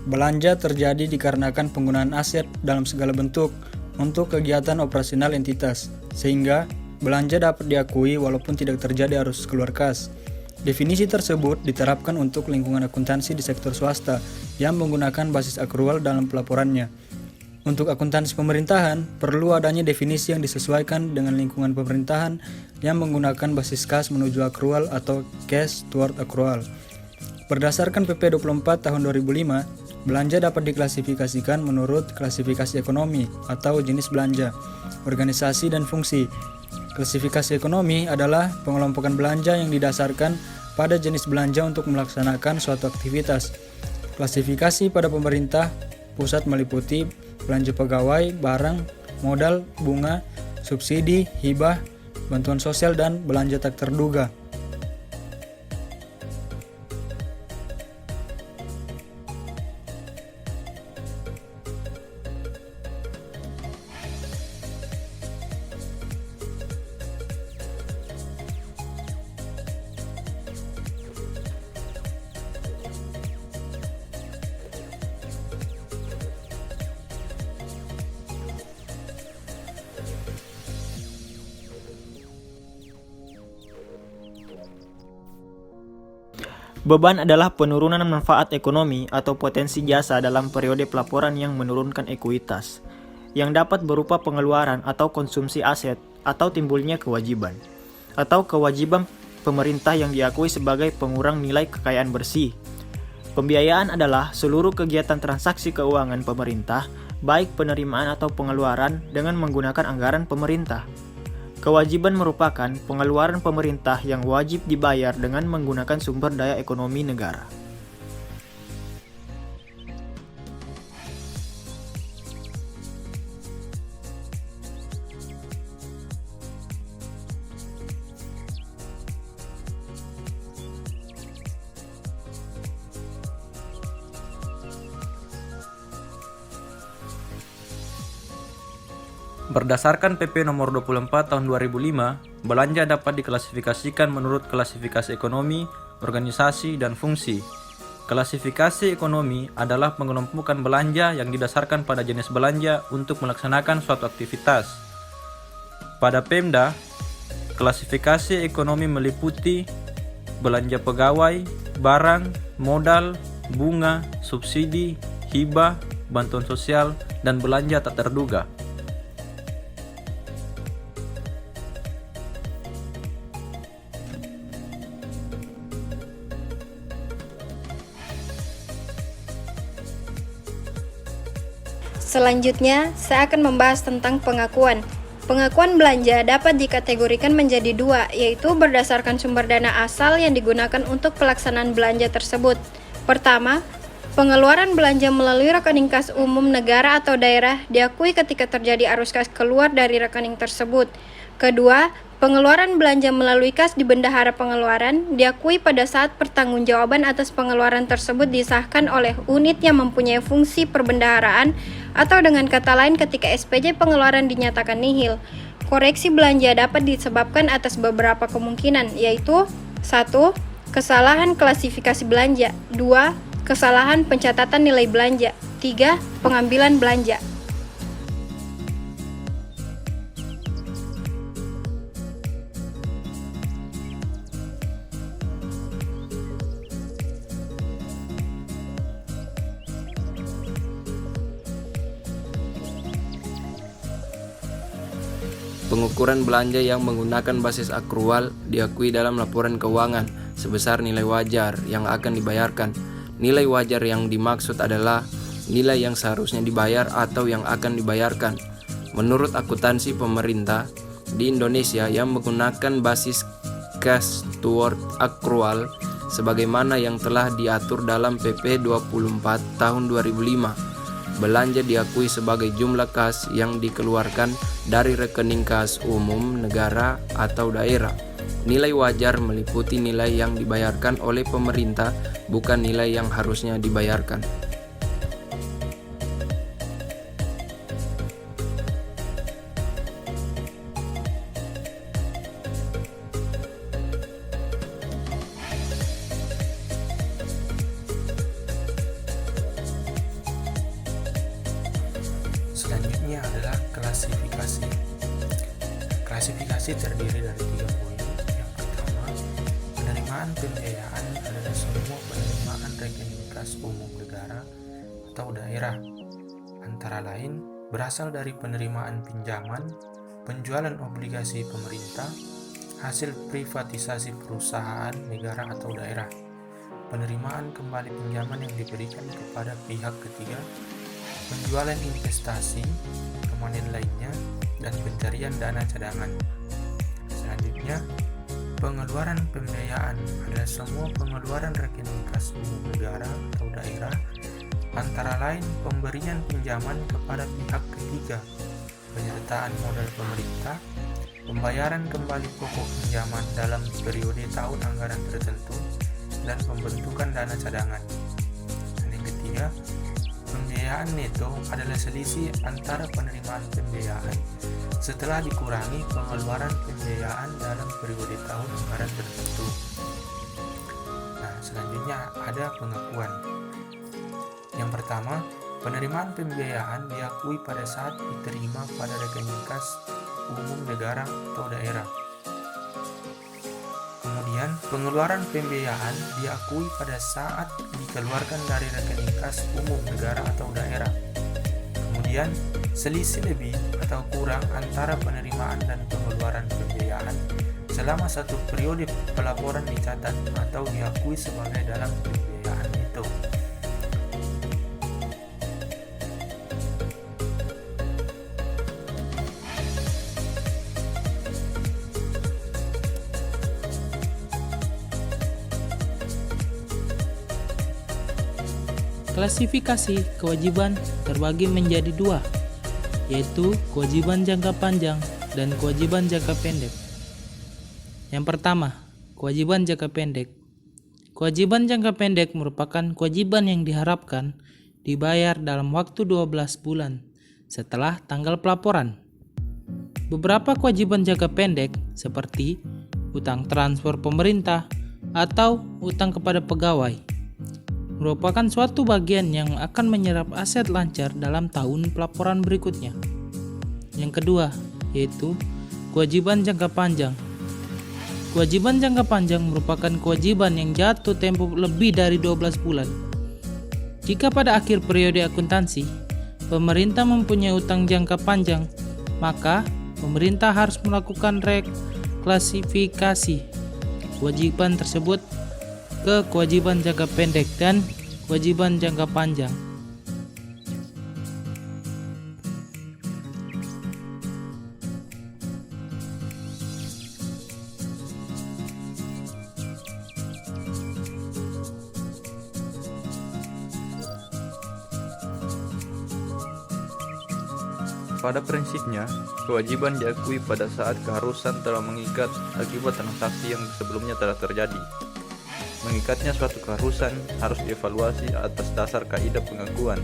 Belanja terjadi dikarenakan penggunaan aset dalam segala bentuk untuk kegiatan operasional entitas, sehingga belanja dapat diakui walaupun tidak terjadi arus keluar kas. Definisi tersebut diterapkan untuk lingkungan akuntansi di sektor swasta yang menggunakan basis akrual dalam pelaporannya. Untuk akuntansi pemerintahan, perlu adanya definisi yang disesuaikan dengan lingkungan pemerintahan yang menggunakan basis kas menuju akrual atau cash toward accrual. Berdasarkan PP 24 tahun 2005, belanja dapat diklasifikasikan menurut klasifikasi ekonomi atau jenis belanja, organisasi, dan fungsi. Klasifikasi ekonomi adalah pengelompokan belanja yang didasarkan pada jenis belanja untuk melaksanakan suatu aktivitas. Klasifikasi pada pemerintah pusat meliputi belanja pegawai, barang, modal, bunga, subsidi, hibah, bantuan sosial, dan belanja tak terduga. Beban adalah penurunan manfaat ekonomi atau potensi jasa dalam periode pelaporan yang menurunkan ekuitas, yang dapat berupa pengeluaran atau konsumsi aset atau timbulnya kewajiban, atau kewajiban pemerintah yang diakui sebagai pengurang nilai kekayaan bersih. Pembiayaan adalah seluruh kegiatan transaksi keuangan pemerintah, baik penerimaan atau pengeluaran dengan menggunakan anggaran pemerintah. Kewajiban merupakan pengeluaran pemerintah yang wajib dibayar dengan menggunakan sumber daya ekonomi negara. Berdasarkan PP nomor 24 tahun 2005, belanja dapat diklasifikasikan menurut klasifikasi ekonomi, organisasi, dan fungsi. Klasifikasi ekonomi adalah pengelompokan belanja yang didasarkan pada jenis belanja untuk melaksanakan suatu aktivitas. Pada Pemda, klasifikasi ekonomi meliputi belanja pegawai, barang, modal, bunga, subsidi, hibah, bantuan sosial, dan belanja tak terduga. Selanjutnya, saya akan membahas tentang pengakuan. Pengakuan belanja dapat dikategorikan menjadi dua, yaitu berdasarkan sumber dana asal yang digunakan untuk pelaksanaan belanja tersebut. Pertama, pengeluaran belanja melalui rekening kas umum negara atau daerah diakui ketika terjadi arus kas keluar dari rekening tersebut. Kedua, pengeluaran belanja melalui kas di bendahara pengeluaran diakui pada saat pertanggungjawaban atas pengeluaran tersebut disahkan oleh unit yang mempunyai fungsi perbendaharaan, atau dengan kata lain ketika SPJ pengeluaran dinyatakan nihil. Koreksi belanja dapat disebabkan atas beberapa kemungkinan, yaitu 1. Kesalahan klasifikasi belanja. 2. Kesalahan pencatatan nilai belanja. 3. Pengambilan belanja. Pengukuran belanja yang menggunakan basis akrual diakui dalam laporan keuangan sebesar nilai wajar yang akan dibayarkan. Nilai wajar yang dimaksud adalah nilai yang seharusnya dibayar atau yang akan dibayarkan. Menurut akuntansi pemerintah di Indonesia yang menggunakan basis cash toward accrual sebagaimana yang telah diatur dalam PP 24 tahun 2005. Belanja diakui sebagai jumlah kas yang dikeluarkan dari rekening kas umum negara atau daerah. Nilai wajar meliputi nilai yang dibayarkan oleh pemerintah, bukan nilai yang harusnya dibayarkan. Selanjutnya adalah klasifikasi. Klasifikasi terdiri dari 3 poin. Yang pertama, penerimaan pembiayaan adalah semua penerimaan rekening kas umum negara atau daerah, antara lain berasal dari penerimaan pinjaman, penjualan obligasi pemerintah, hasil privatisasi perusahaan negara atau daerah, penerimaan kembali pinjaman yang diberikan kepada pihak ketiga, penjualan investasi, kemanin lainnya, dan pencarian dana cadangan. Selanjutnya, pengeluaran pembiayaan adalah semua pengeluaran rekening kas umum negara atau daerah, antara lain pemberian pinjaman kepada pihak ketiga, penyertaan modal pemerintah, pembayaran kembali pokok pinjaman dalam periode tahun anggaran tertentu, dan pembentukan dana cadangan. Dan yang ketiga, pembiayaan neto adalah selisih antara penerimaan pembiayaan setelah dikurangi pengeluaran pembiayaan dalam periode tahun anggaran tertentu. Nah, selanjutnya ada pengakuan. Yang pertama, penerimaan pembiayaan diakui pada saat diterima pada rekening kas umum negara atau daerah. Kemudian, pengeluaran pembiayaan diakui pada saat dikeluarkan dari rekening kas umum negara atau daerah. Kemudian, selisih lebih atau kurang antara penerimaan dan pengeluaran pembiayaan selama satu periode pelaporan dicatat atau diakui sebagai dalam pembiayaan itu. Klasifikasi kewajiban terbagi menjadi 2, yaitu kewajiban jangka panjang dan kewajiban jangka pendek. Yang pertama, kewajiban jangka pendek. Kewajiban jangka pendek merupakan kewajiban yang diharapkan dibayar dalam waktu 12 bulan setelah tanggal pelaporan. Beberapa kewajiban jangka pendek seperti utang transfer pemerintah atau utang kepada pegawai merupakan suatu bagian yang akan menyerap aset lancar dalam tahun pelaporan berikutnya. Yang kedua, yaitu kewajiban jangka panjang. Kewajiban jangka panjang merupakan kewajiban yang jatuh tempo lebih dari 12 bulan. Jika pada akhir periode akuntansi, pemerintah mempunyai utang jangka panjang, maka pemerintah harus melakukan reklasifikasi kewajiban tersebut ke kewajiban jangka pendek dan kewajiban jangka panjang. Pada prinsipnya, kewajiban diakui pada saat keharusan telah mengikat akibat transaksi yang sebelumnya telah terjadi. Mengikatnya suatu keharusan harus dievaluasi atas dasar kaidah pengakuan.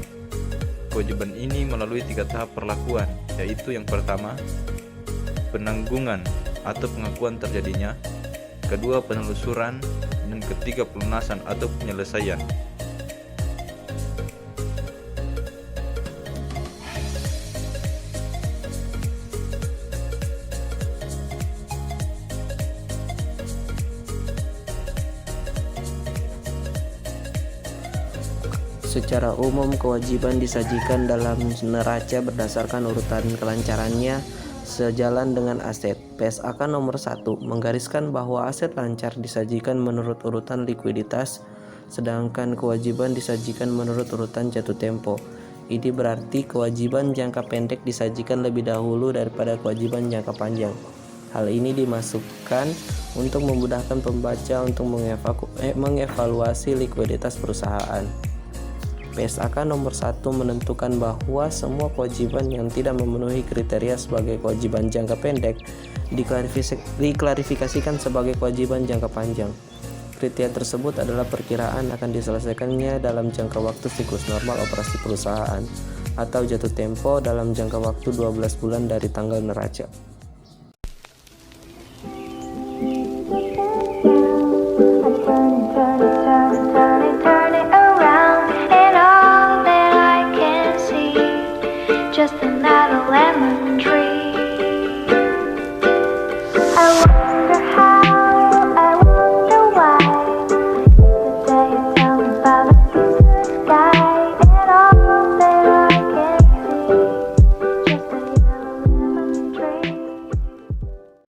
Kewajiban ini melalui 3 tahap perlakuan, yaitu yang pertama, penanggungan atau pengakuan terjadinya, kedua penelusuran, dan ketiga pelunasan atau penyelesaian. Secara umum, kewajiban disajikan dalam neraca berdasarkan urutan kelancarannya sejalan dengan aset. PSAK nomor 1 menggariskan bahwa aset lancar disajikan menurut urutan likuiditas, sedangkan kewajiban disajikan menurut urutan jatuh tempo. Ini berarti kewajiban jangka pendek disajikan lebih dahulu daripada kewajiban jangka panjang. Hal ini dimasukkan untuk memudahkan pembaca untuk mengevaluasi likuiditas perusahaan. PSAK nomor 1 menentukan bahwa semua kewajiban yang tidak memenuhi kriteria sebagai kewajiban jangka pendek diklarifikasikan sebagai kewajiban jangka panjang. Kriteria tersebut adalah perkiraan akan diselesaikannya dalam jangka waktu siklus normal operasi perusahaan atau jatuh tempo dalam jangka waktu 12 bulan dari tanggal neraca. Just another got a lemon drip.